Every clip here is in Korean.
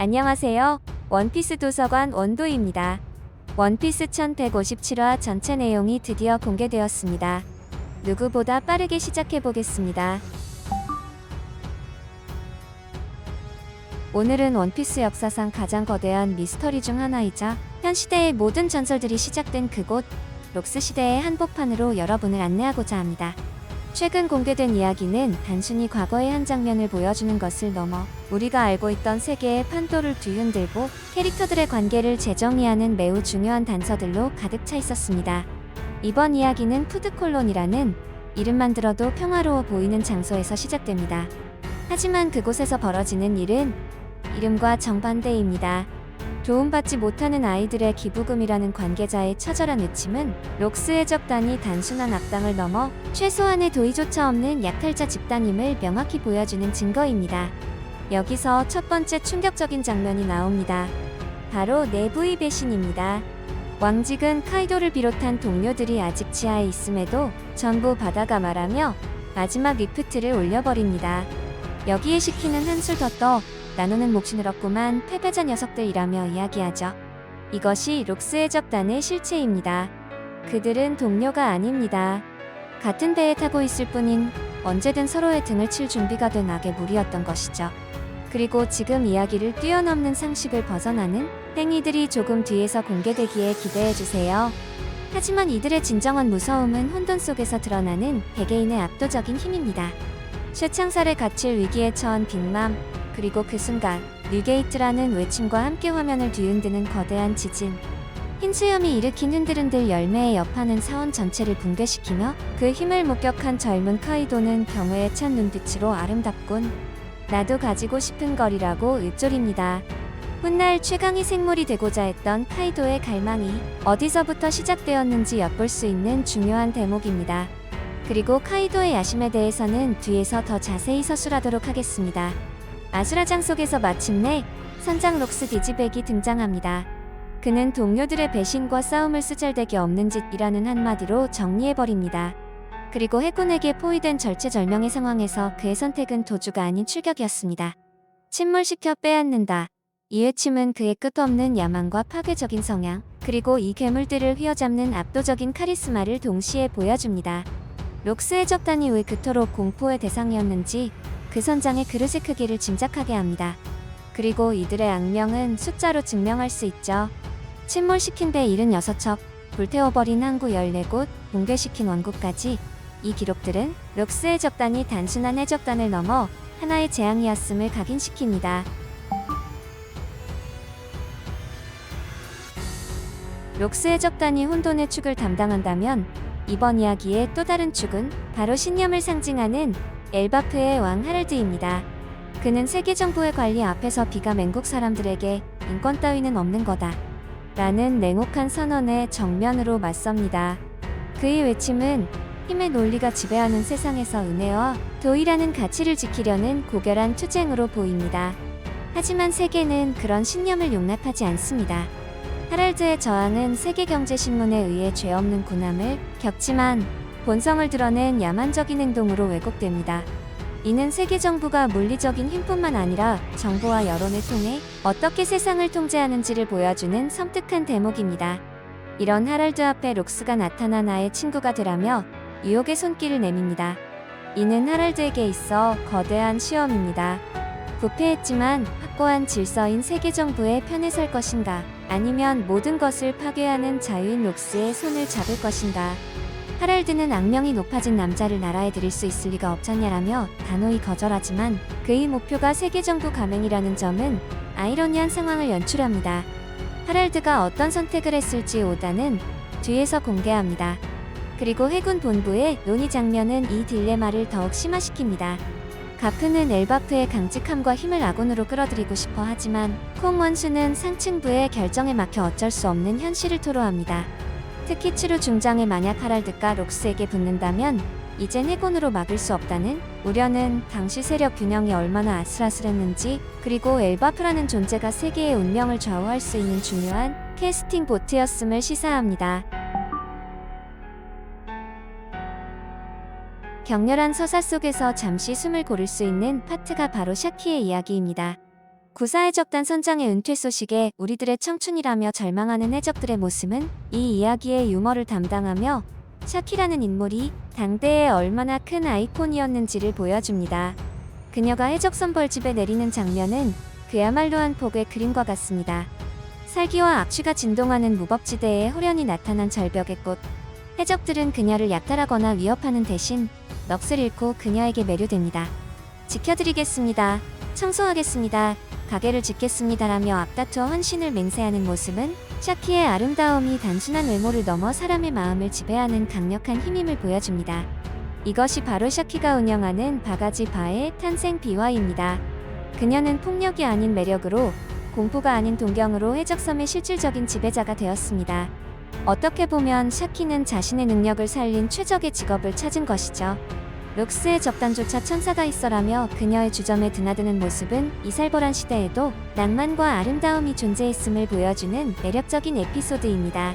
안녕하세요. 원피스 도서관 원도입니다. 원피스 1157화 전체 내용이 드디어 공개되었습니다. 누구보다 빠르게 시작해보겠습니다. 오늘은 원피스 역사상 가장 거대한 미스터리 중 하나이자 현 시대의 모든 전설들이 시작된 그곳 록스 시대의 한복판으로 여러분을 안내하고자 합니다. 최근 공개된 이야기는 단순히 과거의 한 장면을 보여주는 것을 넘어 우리가 알고 있던 세계의 판도를 뒤흔들고 캐릭터들의 관계를 재정의하는 매우 중요한 단서들로 가득 차 있었습니다. 이번 이야기는 푸드콜론이라는 이름만 들어도 평화로워 보이는 장소에서 시작됩니다. 하지만 그곳에서 벌어지는 일은 이름과 정반대입니다. 도움받지 못하는 아이들의 기부금이라는 관계자의 처절한 외침은 록스 해적단이 단순한 악당을 넘어 최소한의 도의조차 없는 약탈자 집단임을 명확히 보여주는 증거입니다. 여기서 첫 번째 충격적인 장면이 나옵니다. 바로 내부의 배신입니다. 왕직은 카이도를 비롯한 동료들이 아직 지하에 있음에도 전부 받아가 말하며 마지막 리프트를 올려버립니다. 여기에 시키는 한술 더 떠 나누는 몫이 늘었구만 패배자 녀석들이라며 이야기하죠. 이것이 록스 해적단의 실체입니다. 그들은 동료가 아닙니다. 같은 배에 타고 있을 뿐인 언제든 서로의 등을 칠 준비가 된 악의 무리였던 것이죠. 그리고 지금 이야기를 뛰어넘는 상식을 벗어나는 행위들이 조금 뒤에서 공개되기에 기대해주세요. 하지만 이들의 진정한 무서움은 혼돈 속에서 드러나는 개개인의 압도적인 힘입니다. 쇠창살에 갇힐 위기에 처한 빅맘, 그리고 그 순간 뉴게이트라는 외침과 함께 화면을 뒤흔드는 거대한 지진. 흰 수염이 일으킨 흔들흔들 열매의 여파는 사원 전체를 붕괴시키며 그 힘을 목격한 젊은 카이도는 경외에 찬 눈빛으로 아름답군 나도 가지고 싶은 거리라고 읊조립니다. 훗날 최강의 생물이 되고자 했던 카이도의 갈망이 어디서부터 시작되었는지 엿볼 수 있는 중요한 대목입니다. 그리고 카이도의 야심에 대해서는 뒤에서 더 자세히 서술하도록 하겠습니다. 아수라장 속에서 마침내 선장 록스 디지백이 등장합니다. 그는 동료들의 배신과 싸움을 쓰잘데기 없는 짓이라는 한마디로 정리해버립니다. 그리고 해군에게 포위된 절체절명의 상황에서 그의 선택은 도주가 아닌 출격이었습니다. 침몰시켜 빼앗는다. 이 외침은 그의 끝없는 야망과 파괴적인 성향, 그리고 이 괴물들을 휘어잡는 압도적인 카리스마를 동시에 보여줍니다. 록스 해적단이 왜 그토록 공포의 대상이었는지 그 선장의 그릇의 크기를 짐작하게 합니다. 그리고 이들의 악명은 숫자로 증명할 수 있죠. 침몰시킨 배 76척, 불태워버린 항구 14곳, 붕괴시킨 원국까지. 이 기록들은 록스 해적단이 단순한 해적단을 넘어 하나의 재앙이었음을 각인시킵니다. 록스 해적단이 혼돈의 축을 담당한다면 이번 이야기의 또 다른 축은 바로 신념을 상징하는 엘바프의 왕 하랄드입니다. 그는 세계 정부의 관리 앞에서 비가 맹국 사람들에게 인권 따위는 없는 거다 라는 냉혹한 선언에 정면으로 맞섭니다. 그의 외침은 힘의 논리가 지배하는 세상에서 은혜와 도의라는 가치를 지키려는 고결한 투쟁으로 보입니다. 하지만 세계는 그런 신념을 용납하지 않습니다. 하랄드의 저항은 세계경제신문에 의해 죄 없는 군함을 겪지만 본성을 드러낸 야만적인 행동으로 왜곡됩니다. 이는 세계 정부가 물리적인 힘뿐만 아니라 정보와 여론을 통해 어떻게 세상을 통제하는지를 보여주는 섬뜩한 대목입니다. 이런 하랄드 앞에 록스가 나타나 나의 친구가 되라며 유혹의 손길을 내밉니다. 이는 하랄드에게 있어 거대한 시험입니다. 부패했지만 확고한 질서인 세계 정부의 편에 설 것인가, 아니면 모든 것을 파괴하는 자유인 록스의 손을 잡을 것인가. 하랄드는 악명이 높아진 남자를 나라에 들일 수 있을 리가 없잖냐라며 단호히 거절하지만 그의 목표가 세계정부 가맹이라는 점은 아이러니한 상황을 연출합니다. 하랄드가 어떤 선택을 했을지 오다는 뒤에서 공개합니다. 그리고 해군 본부의 논의 장면은 이 딜레마를 더욱 심화시킵니다. 가프는 엘바프의 강직함과 힘을 아군으로 끌어들이고 싶어 하지만 콩 원수는 상층부의 결정에 막혀 어쩔 수 없는 현실을 토로합니다. 특히 추루 중장에 만약 하랄드가 록스에게 붙는다면 이젠 해군으로 막을 수 없다는 우려는 당시 세력 균형이 얼마나 아슬아슬했는지, 그리고 엘바프라는 존재가 세계의 운명을 좌우할 수 있는 중요한 캐스팅 보트였음을 시사합니다. 격렬한 서사 속에서 잠시 숨을 고를 수 있는 파트가 바로 샤키의 이야기입니다. 구사 해적단 선장의 은퇴 소식에 우리들의 청춘이라며 절망하는 해적들의 모습은 이 이야기의 유머를 담당하며 샤키라는 인물이 당대에 얼마나 큰 아이콘이었는지를 보여줍니다. 그녀가 해적선 벌집에 내리는 장면은 그야말로 한 폭의 그림과 같습니다. 살기와 악취가 진동하는 무법지대에 호련히 나타난 절벽의 꽃. 해적들은 그녀를 약탈하거나 위협하는 대신 넋을 잃고 그녀에게 매료됩니다. 지켜드리겠습니다. 청소하겠습니다. 가게를 짓겠습니다라며 앞다투어 헌신을 맹세하는 모습은 샤키의 아름다움이 단순한 외모를 넘어 사람의 마음을 지배하는 강력한 힘임을 보여줍니다. 이것이 바로 샤키가 운영하는 바가지 바의 탄생 비화입니다. 그녀는 폭력이 아닌 매력으로, 공포가 아닌 동경으로 해적섬의 실질적인 지배자가 되었습니다. 어떻게 보면 샤키는 자신의 능력을 살린 최적의 직업을 찾은 것이죠. 록스의 적단조차 천사가 있어라며 그녀의 주점에 드나드는 모습은 이 살벌한 시대에도 낭만과 아름다움이 존재했음을 보여주는 매력적인 에피소드입니다.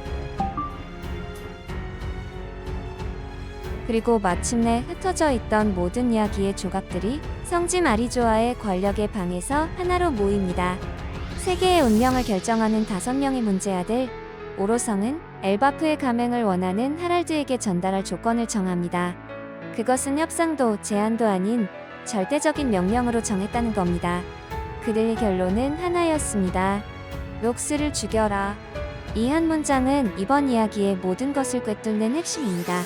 그리고 마침내 흩어져 있던 모든 이야기의 조각들이 성지 마리조아의 권력의 방에서 하나로 모입니다. 세계의 운명을 결정하는 5명의 문제아들 오로성은 엘바프의 감행을 원하는 하랄드에게 전달할 조건을 정합니다. 그것은 협상도 제한도 아닌 절대적인 명령으로 정했다는 겁니다. 그들의 결론은 하나였습니다. 록스를 죽여라. 이 한 문장은 이번 이야기의 모든 것을 꿰뚫는 핵심입니다.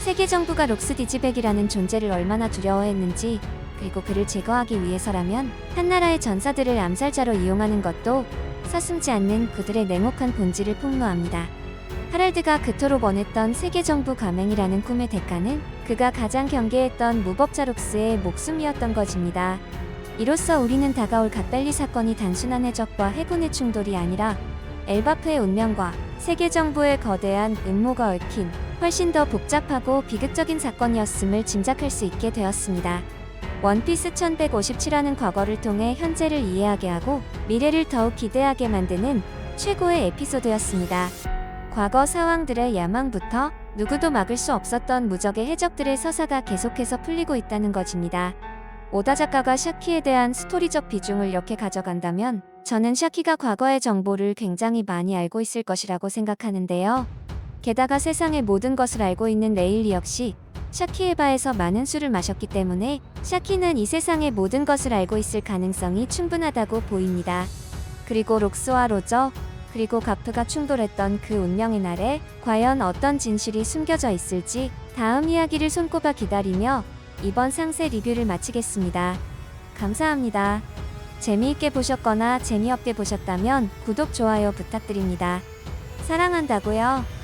세계 정부가 록스 디지백이라는 존재를 얼마나 두려워했는지, 그리고 그를 제거하기 위해서라면 한 나라의 전사들을 암살자로 이용하는 것도 서슴지 않는 그들의 냉혹한 본질을 폭로합니다. 하랄드가 그토록 원했던 세계정부 가맹이라는 꿈의 대가는 그가 가장 경계했던 무법자 록스의 목숨이었던 것입니다. 이로써 우리는 다가올 갓벨리 사건이 단순한 해적과 해군의 충돌이 아니라 엘바프의 운명과 세계정부의 거대한 음모가 얽힌 훨씬 더 복잡하고 비극적인 사건이었음을 짐작할 수 있게 되었습니다. 원피스 1157화는 과거를 통해 현재를 이해하게 하고 미래를 더욱 기대하게 만드는 최고의 에피소드였습니다. 과거 사왕들의 야망부터 누구도 막을 수 없었던 무적의 해적들의 서사가 계속해서 풀리고 있다는 것입니다. 오다 작가가 샤키에 대한 스토리적 비중을 이렇게 가져간다면 저는 샤키가 과거의 정보를 굉장히 많이 알고 있을 것이라고 생각하는데요. 게다가 세상의 모든 것을 알고 있는 레일리 역시 샤키의 바에서 많은 술을 마셨기 때문에 샤키는 이 세상의 모든 것을 알고 있을 가능성이 충분하다고 보입니다. 그리고 록스와 로저, 그리고 가프가 충돌했던 그 운명의 날에 과연 어떤 진실이 숨겨져 있을지 다음 이야기를 손꼽아 기다리며 이번 상세 리뷰를 마치겠습니다. 감사합니다. 재미있게 보셨거나 재미없게 보셨다면 구독, 좋아요 부탁드립니다. 사랑한다고요.